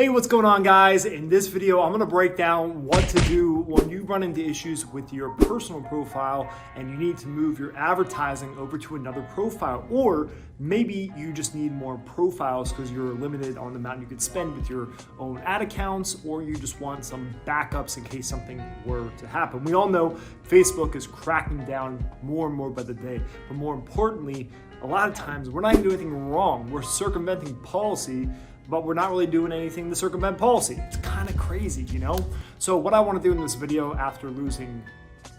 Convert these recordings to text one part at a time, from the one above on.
Hey, what's going on, guys? In this video, I'm gonna break down what to do when you run into issues with your personal profile and you need to move your advertising over to another profile, or maybe you just need more profiles because you're limited on the amount you could spend with your own ad accounts, or you just want some backups in case something were to happen. We all know Facebook is cracking down more and more by the day, but more importantly, a lot of times we're not even doing anything wrong. We're circumventing policy, but we're not really doing anything to circumvent policy. It's kind of crazy, you know? So what I want to do in this video, after losing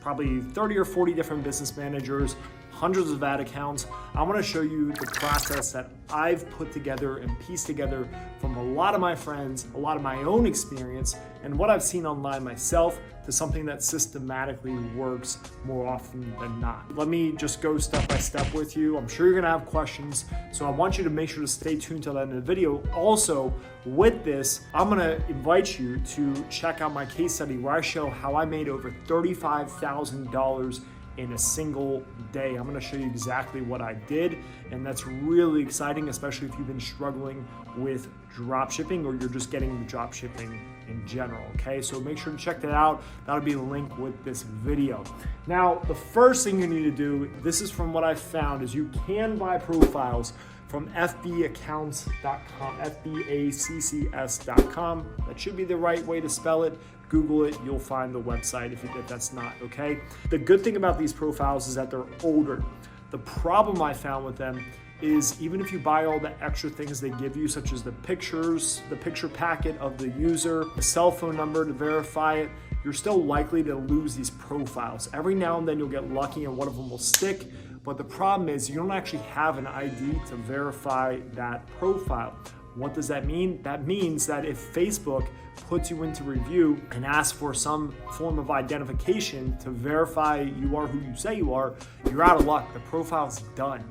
probably 30 or 40 different business managers, hundreds of ad accounts, I want to show you the process that I've put together and pieced together from a lot of my friends, a lot of my own experience, and what I've seen online myself, to something that systematically works more often than not. Let me just go step by step with you. I'm sure you're gonna have questions, so I want you to make sure to stay tuned till the end of the video. Also, with this, I'm gonna invite you to check out my case study where I show how I made over $35,000 in a single day. I'm gonna show you exactly what I did, and that's really exciting, especially if you've been struggling with dropshipping or you're just getting into dropshipping in general, okay? So make sure to check that out. That'll be the link with this video. Now, the first thing you need to do, this is from what I found, is you can buy profiles from fbaccounts.com, fbaccs.com. That should be the right way to spell it. Google it, you'll find the website if that's not, okay? The good thing about these profiles is that they're older. The problem I found with them is even if you buy all the extra things they give you, such as the pictures, the picture packet of the user, the cell phone number to verify it, you're still likely to lose these profiles. Every now and then you'll get lucky and one of them will stick, but the problem is you don't actually have an ID to verify that profile. What does that mean? That means that if Facebook puts you into review and asks for some form of identification to verify you are who you say you are, you're out of luck. The profile's done.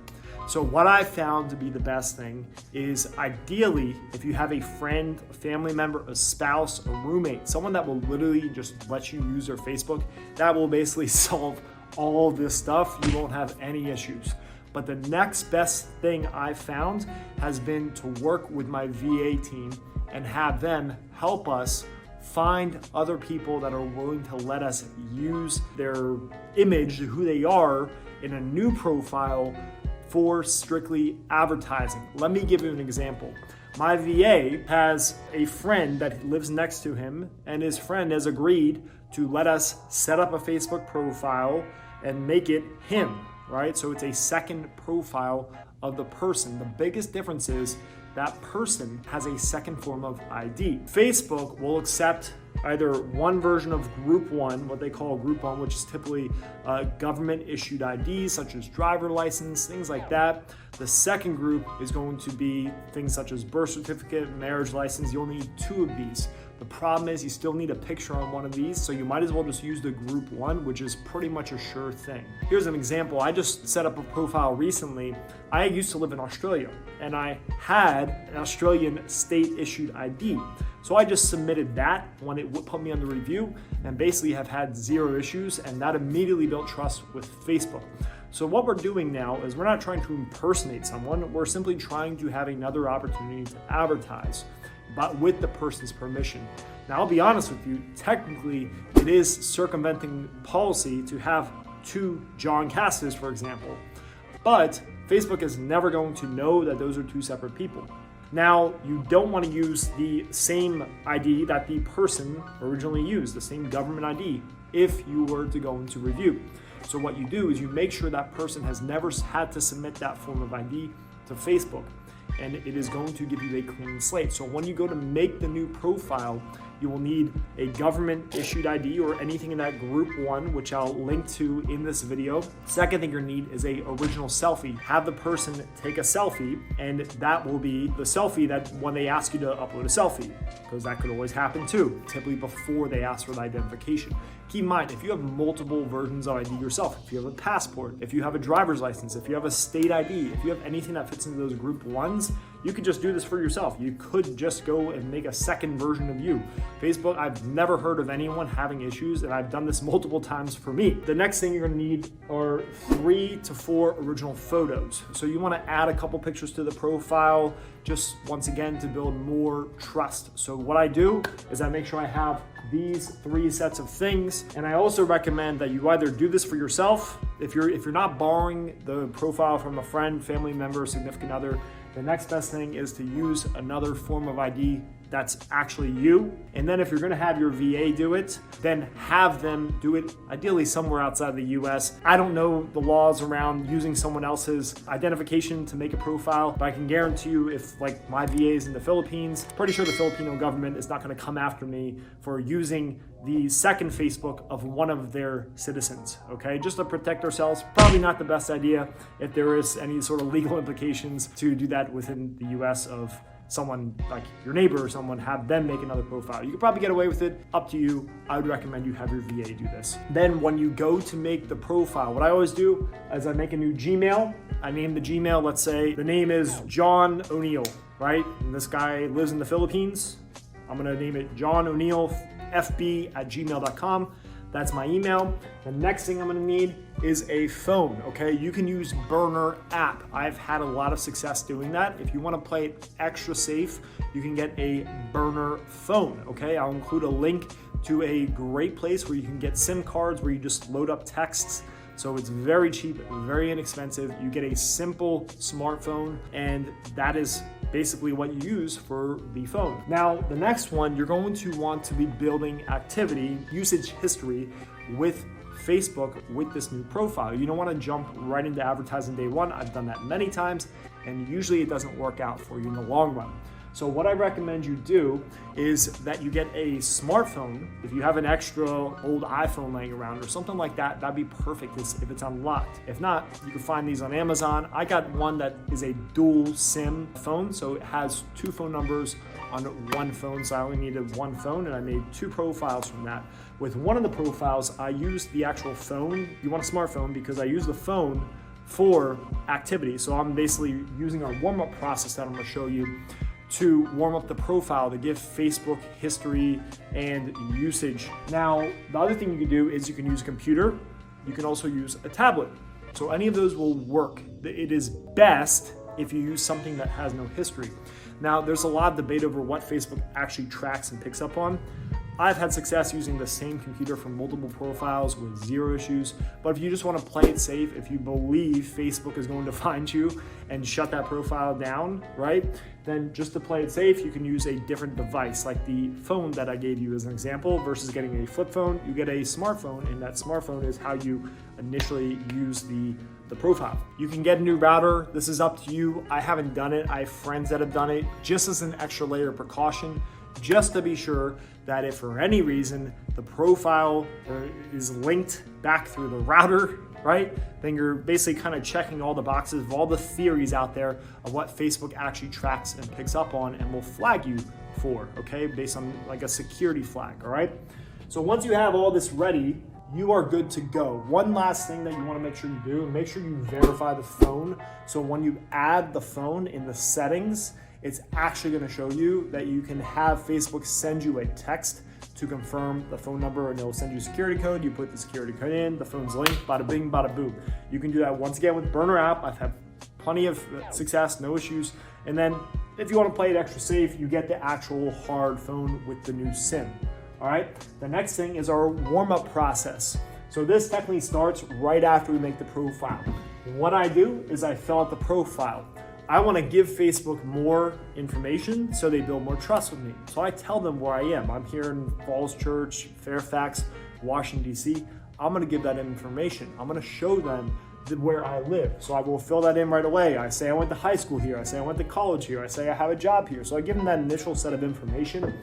So what I found to be the best thing is, ideally, if you have a friend, a family member, a spouse, a roommate, someone that will literally just let you use their Facebook, that will basically solve all of this stuff. You won't have any issues. But the next best thing I found has been to work with my VA team and have them help us find other people that are willing to let us use their image, who they are, in a new profile for strictly advertising. Let me give you an example. My VA has a friend that lives next to him, and his friend has agreed to let us set up a Facebook profile and make it him, right? So it's a second profile of the person. The biggest difference is that person has a second form of ID. Facebook will accept either one version of Group 1, what they call Group 1, which is typically government issued IDs such as driver license, things like that. The second group is going to be things such as birth certificate, marriage license. You'll need 2 of these. The problem is you still need a picture on one of these, so you might as well just use the Group 1, which is pretty much a sure thing. Here's an example. I just set up a profile recently. I used to live in Australia, and I had an Australian state-issued ID. So I just submitted that when it put me on the review, and basically have had 0 issues, and that immediately built trust with Facebook. So what we're doing now is we're not trying to impersonate someone, we're simply trying to have another opportunity to advertise, but with the person's permission. Now, I'll be honest with you, technically it is circumventing policy to have 2 John Casses, for example, but Facebook is never going to know that those are 2 separate people. Now, you don't want to use the same ID that the person originally used, the same government ID, if you were to go into review. So what you do is you make sure that person has never had to submit that form of ID to Facebook, and it is going to give you a clean slate. So when you go to make the new profile, you will need a government issued ID or anything in that Group 1, which I'll link to in this video. Second thing you're gonna need is a original selfie. Have the person take a selfie, and that will be the selfie that when they ask you to upload a selfie, because that could always happen too, typically before they ask for the identification. Keep in mind, if you have multiple versions of ID yourself, if you have a passport, if you have a driver's license, if you have a state ID, if you have anything that fits into those Group 1s, you could just do this for yourself. You could just go and make a second version of you. Facebook, I've never heard of anyone having issues, and I've done this multiple times for me. The next thing you're gonna need are 3 to 4 original photos. So you wanna add a couple pictures to the profile, just once again, to build more trust. So what I do is I make sure I have these 3 sets of things. And I also recommend that you either do this for yourself. If you're not borrowing the profile from a friend, family member, significant other, the next best thing is to use another form of ID that's actually you. And then if you're gonna have your VA do it, then have them do it ideally somewhere outside the US. I don't know the laws around using someone else's identification to make a profile, but I can guarantee you if like my VA is in the Philippines, pretty sure the Filipino government is not gonna come after me for using the second Facebook of one of their citizens, okay? Just to protect ourselves, probably not the best idea if there is any sort of legal implications to do that within the US of someone like your neighbor or someone, have them make another profile. You could probably get away with it, up to you. I would recommend you have your VA do this. Then when you go to make the profile, what I always do is I make a new Gmail. I name the Gmail, let's say the name is John O'Neill, right? And this guy lives in the Philippines. I'm gonna name it John O'Neill fb@gmail.com. That's my email. The next thing I'm gonna need is a phone, okay? You can use Burner app. I've had a lot of success doing that. If you wanna play it extra safe, you can get a Burner phone, okay? I'll include a link to a great place where you can get SIM cards where you just load up texts. So it's very cheap, very inexpensive. You get a simple smartphone, and that is basically what you use for the phone. Now, the next one, you're going to want to be building activity, usage history with Facebook with this new profile. You don't want to jump right into advertising day one. I've done that many times, and usually it doesn't work out for you in the long run. So what I recommend you do is that you get a smartphone. If you have an extra old iPhone laying around or something like that, that'd be perfect if it's unlocked. If not, you can find these on Amazon. I got one that is a dual SIM phone, so it has 2 phone numbers on one phone, so I only needed 1 phone, and I made 2 profiles from that. With one of the profiles, I used the actual phone. You want a smartphone because I use the phone for activity. So I'm basically using our warm-up process that I'm gonna show you to warm up the profile to give Facebook history and usage. Now, the other thing you can do is you can use a computer. You can also use a tablet. So any of those will work. It is best if you use something that has no history. Now, there's a lot of debate over what Facebook actually tracks and picks up on. I've had success using the same computer for multiple profiles with 0 issues, but if you just want to play it safe, if you believe Facebook is going to find you and shut that profile down, right, then just to play it safe, you can use a different device, like the phone that I gave you as an example. Versus getting a flip phone, you get a smartphone, and that smartphone is how you initially use the profile. You can get a new router. This is up to you. I haven't done it. I have friends that have done it, just as an extra layer of precaution, just to be sure that if for any reason the profile is linked back through the router, right, then you're basically kind of checking all the boxes of all the theories out there of what Facebook actually tracks and picks up on and will flag you for, okay, based on like a security flag, all right? So once you have all this ready, you are good to go. One last thing that you want to make sure you do, make sure you verify the phone. So when you add the phone in the settings, it's actually going to show you that you can have Facebook send you a text to confirm the phone number, and it'll send you a security code. You put the security code in, the phone's linked, bada bing, bada boom. You can do that once again with Burner app. I've had plenty of success, no issues. And then if you want to play it extra safe, you get the actual hard phone with the new SIM. All right, the next thing is our warm-up process. So this technically starts right after we make the profile. What I do is I fill out the profile. I want to give Facebook more information so they build more trust with me. So I tell them where I am. I'm here in Falls Church, Fairfax, Washington, DC. I'm going to give that information. I'm going to show them where I live. So I will fill that in right away. I say I went to high school here. I say I went to college here. I say I have a job here. So I give them that initial set of information.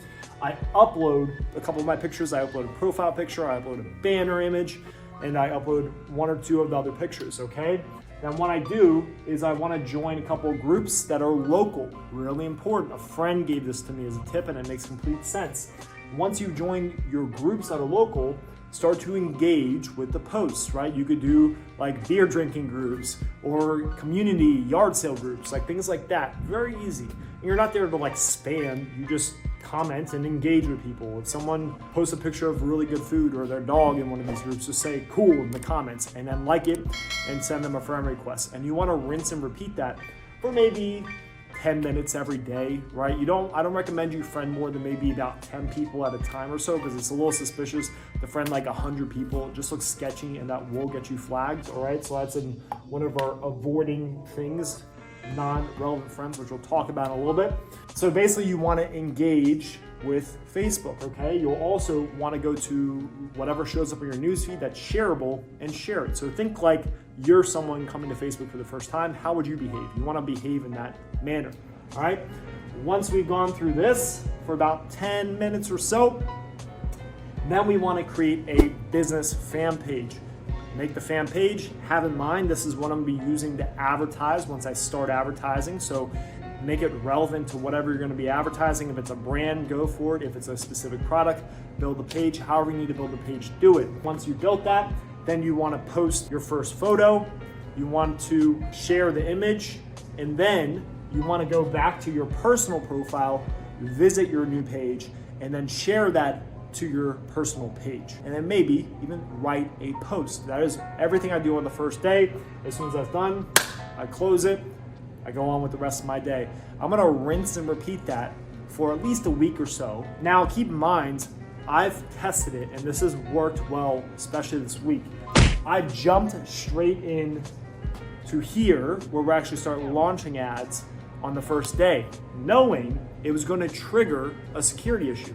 I upload a couple of my pictures. I upload a profile picture. I upload a banner image, and I upload 1 or 2 of the other pictures, okay? Then what I do is I want to join a couple of groups that are local, really important. A friend gave this to me as a tip, and it makes complete sense. Once you join your groups that are local, start to engage with the posts, right? You could do like beer drinking groups or community yard sale groups, like things like that. Very easy. And you're not there to like spam. You just comment and engage with people. If someone posts a picture of really good food or their dog in one of these groups, just say cool in the comments and then like it and send them a friend request. And you want to rinse and repeat that for maybe 10 minutes every day, right? I don't recommend you friend more than maybe about 10 people at a time or so, because it's a little suspicious to friend like 100 people. It just looks sketchy and that will get you flagged, all right? So that's in one of our avoiding things, non-relevant friends, which we'll talk about in a little bit. So basically you want to engage with Facebook, okay? You'll also want to go to whatever shows up in your newsfeed that's shareable and share it. So think like you're someone coming to Facebook for the first time. How would you behave? You want to behave in that manner, all right? Once we've gone through this for about 10 minutes or so, then we want to create a business fan page. Make the fan page, have in mind, this is what I'm going to be using to advertise once I start advertising. So make it relevant to whatever you're going to be advertising. If it's a brand, go for it. If it's a specific product, build the page. However you need to build the page, do it. Once you've built that, then you want to post your first photo. You want to share the image, and then you want to go back to your personal profile, visit your new page, and then share that to your personal page. And then maybe even write a post. That is everything I do on the first day. As soon as that's done, I close it. I go on with the rest of my day. I'm gonna rinse and repeat that for at least a week or so. Now keep in mind, I've tested it and this has worked well, especially this week. I jumped straight in to here where we actually start launching ads on the first day, knowing it was gonna trigger a security issue.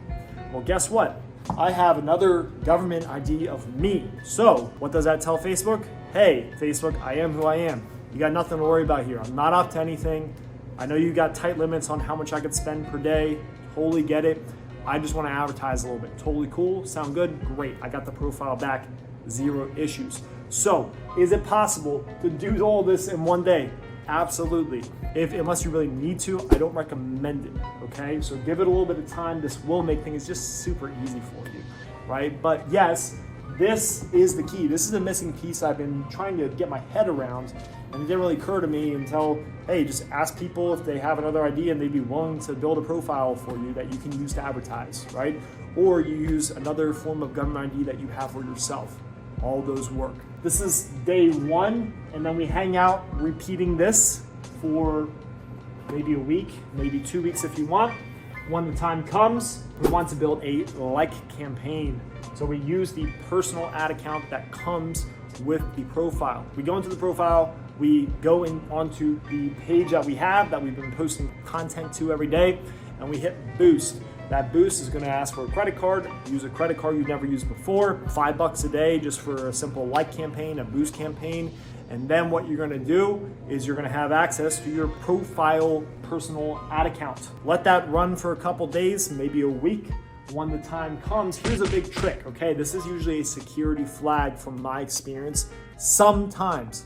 Well, guess what? I have another government ID of me. So what does that tell Facebook? Hey, Facebook, I am who I am. You got nothing to worry about here. I'm not up to anything. I know you got tight limits on how much I could spend per day. Totally get it. I just want to advertise a little bit. Totally cool. Sound good? Great. I got the profile back. Zero issues. So is it possible to do all this in one day? Absolutely. Unless you really need to, I don't recommend it, okay? So give it a little bit of time. This will make things just super easy for you, right? But yes, this is the key. This is the missing piece I've been trying to get my head around, and it didn't really occur to me until, hey, just ask people if they have another idea and they'd be willing to build a profile for you that you can use to advertise, right? Or you use another form of government ID that you have for yourself. All those work. This is day one, and then we hang out repeating this for maybe a week, maybe 2 weeks if you want. When the time comes, we want to build a like campaign. So we use the personal ad account that comes with the profile. We go into the profile, we go in onto the page that we have that we've been posting content to every day, and we hit boost. That boost is going to ask for a credit card. Use a credit card you've never used before. $5 a day just for a simple like campaign, a boost campaign. And then what you're going to do is you're going to have access to your profile personal ad account. Let that run for a couple days, maybe a week. When the time comes, here's a big trick, okay? This is usually a security flag from my experience. Sometimes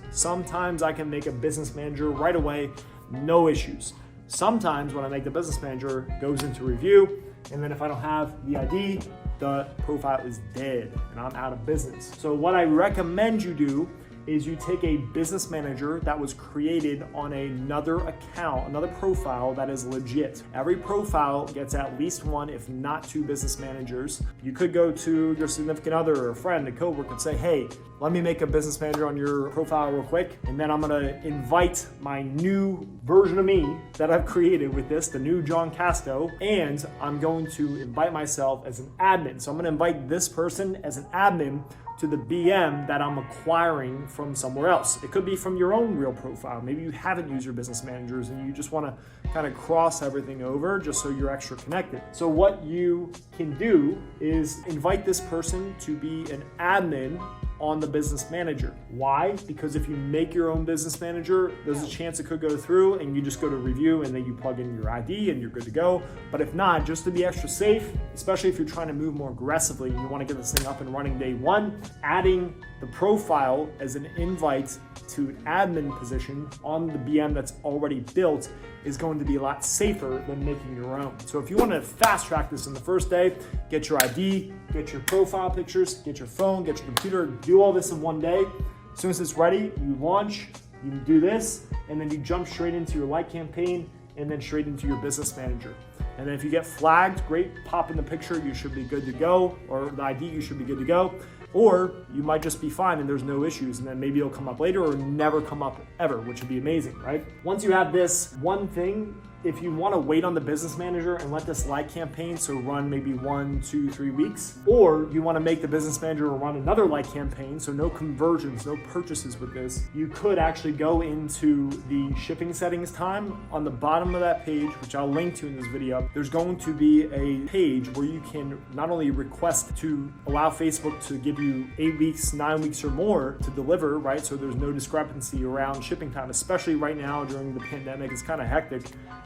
I can make a business manager right away, no issues. Sometimes when I make the business manager, goes into review, and then if I don't have the ID, the profile is dead and I'm out of business. So what I recommend you do is you take a business manager that was created on another account, another profile that is legit. Every profile gets at least one, if not two business managers. You could go to your significant other or a friend, a coworker, and say, hey, let me make a business manager on your profile real quick, and then I'm gonna invite my new version of me that I've created with this, the new John Casto, and I'm going to invite myself as an admin. So I'm gonna invite this person as an admin to the BM that I'm acquiring from somewhere else. It could be from your own real profile. Maybe you haven't used your business managers and you just wanna kind of cross everything over just so you're extra connected. So what you can do is invite this person to be an admin on the business manager. Why? Because if you make your own business manager, there's a chance it could go through and you just go to review and then you plug in your ID and you're good to go. But if not, just to be extra safe, especially if you're trying to move more aggressively and you want to get this thing up and running day one, adding the profile as an invite to an admin position on the BM that's already built is going to be a lot safer than making your own. So if you want to fast track this in the first day, get your ID, get your profile pictures, get your phone, get your computer, do all this in one day. As soon as it's ready, you launch, you do this, and then you jump straight into your like campaign and then straight into your business manager. And then if you get flagged, great, pop in the picture, you should be good to go, or the ID, you should be good to go. Or you might just be fine and there's no issues, and then maybe it'll come up later or never come up ever, which would be amazing, right? Once you have this one thing, if you want to wait on the business manager and let this like campaign, so run maybe 1, 2, 3 weeks, or you want to make the business manager run another like campaign, so no conversions, no purchases with this, you could actually go into the shipping settings time. On the bottom of that page, which I'll link to in this video, there's going to be a page where you can not only request to allow Facebook to give you 8 weeks, 9 weeks or more to deliver, right? So there's no discrepancy around shipping time, especially right now during the pandemic. It's kind of hectic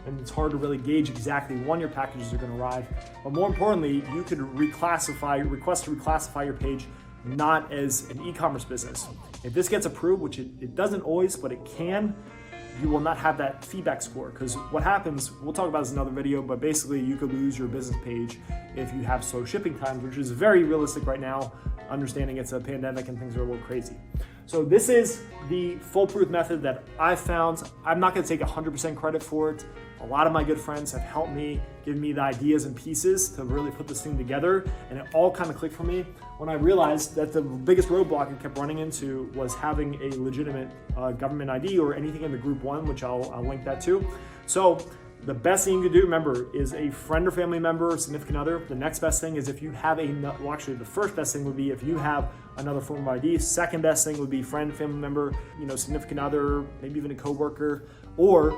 and it's hard to really gauge exactly when your packages are going to arrive. But more importantly, you could request to reclassify your page not as an e-commerce business. If this gets approved, which it doesn't always, but it can, you will not have that feedback score. Because what happens, we'll talk about this in another video, but basically you could lose your business page if you have slow shipping times, which is very realistic right now, understanding it's a pandemic and things are a little crazy. So this is the foolproof method that I found. I'm not going to take 100% credit for it. A lot of my good friends have helped me, given me the ideas and pieces to really put this thing together, and it all kind of clicked for me when I realized that the biggest roadblock I kept running into was having a legitimate government ID or anything in the group 1, which I'll link that to. So the best thing you can do, remember, is a friend or family member or significant other. The next best thing is if you have well, actually the first best thing would be if you have another form of ID. Second best thing would be friend, family member, significant other, maybe even a coworker, or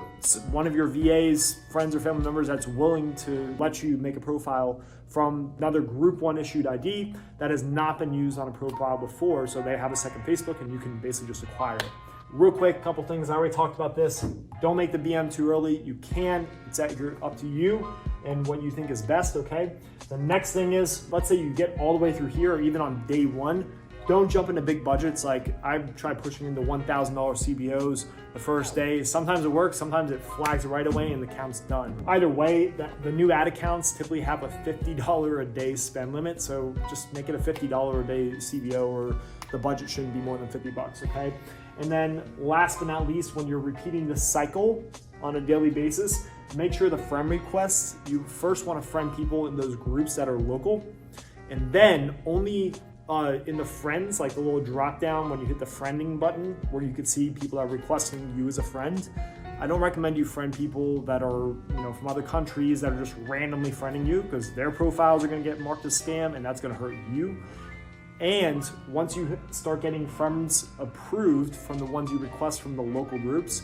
one of your VAs, friends or family members that's willing to let you make a profile from another group 1 issued ID that has not been used on a profile before. So they have a second Facebook and you can basically just acquire it. Real quick, couple things. I already talked about this. Don't make the BM too early. You can. It's up to you and what you think is best, okay? The next thing is, let's say you get all the way through here or even on day 1. Don't jump into big budgets. Like I've tried pushing into $1,000 CBOs the first day. Sometimes it works, sometimes it flags right away and the account's done. Either way, the new ad accounts typically have a $50 a day spend limit. So just make it a $50 a day CBO, or the budget shouldn't be more than 50 bucks, okay? And then last but not least, when you're repeating the cycle on a daily basis, make sure the friend requests, you first want to friend people in those groups that are local, and then only in the friends, like the little drop down when you hit the friending button where you could see people that are requesting you as a friend. I don't recommend you friend people that are from other countries that are just randomly friending you, because their profiles are going to get marked as spam and that's going to hurt you. And once you start getting friends approved from the ones you request from the local groups,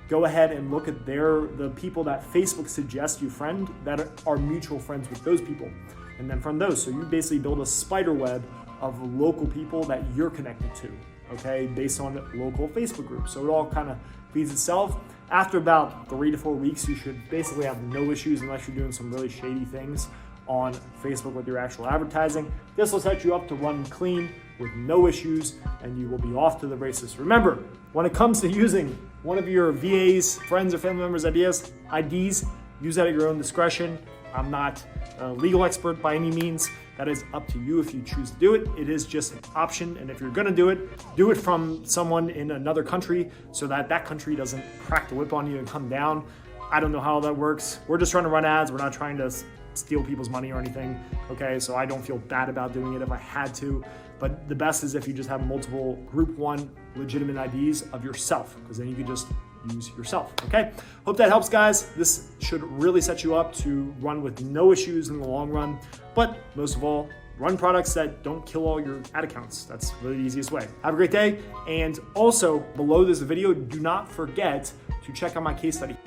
go ahead and look at the people that Facebook suggests you friend that are mutual friends with those people, and then from those. So you basically build a spider web of local people that you're connected to, okay, based on local Facebook groups. So it all kind of feeds itself. After about 3 to 4 weeks, you should basically have no issues unless you're doing some really shady things on Facebook with your actual advertising. This will set you up to run clean with no issues, and you will be off to the races. Remember, when it comes to using one of your VA's, friends or family members' IDs, use that at your own discretion. I'm not a legal expert by any means. That is up to you if you choose to do it. It is just an option, and if you're gonna do it from someone in another country so that that country doesn't crack the whip on you and come down. I don't know how that works. We're just trying to run ads. We're not trying to steal people's money or anything, okay? So I don't feel bad about doing it if I had to, but the best is if you just have multiple group 1 legitimate IDs of yourself, because then you can just use yourself, okay? Hope that helps, guys. This should really set you up to run with no issues in the long run, but most of all, run products that don't kill all your ad accounts. That's really the easiest way. Have a great day, and also below this video, do not forget to check out my case study.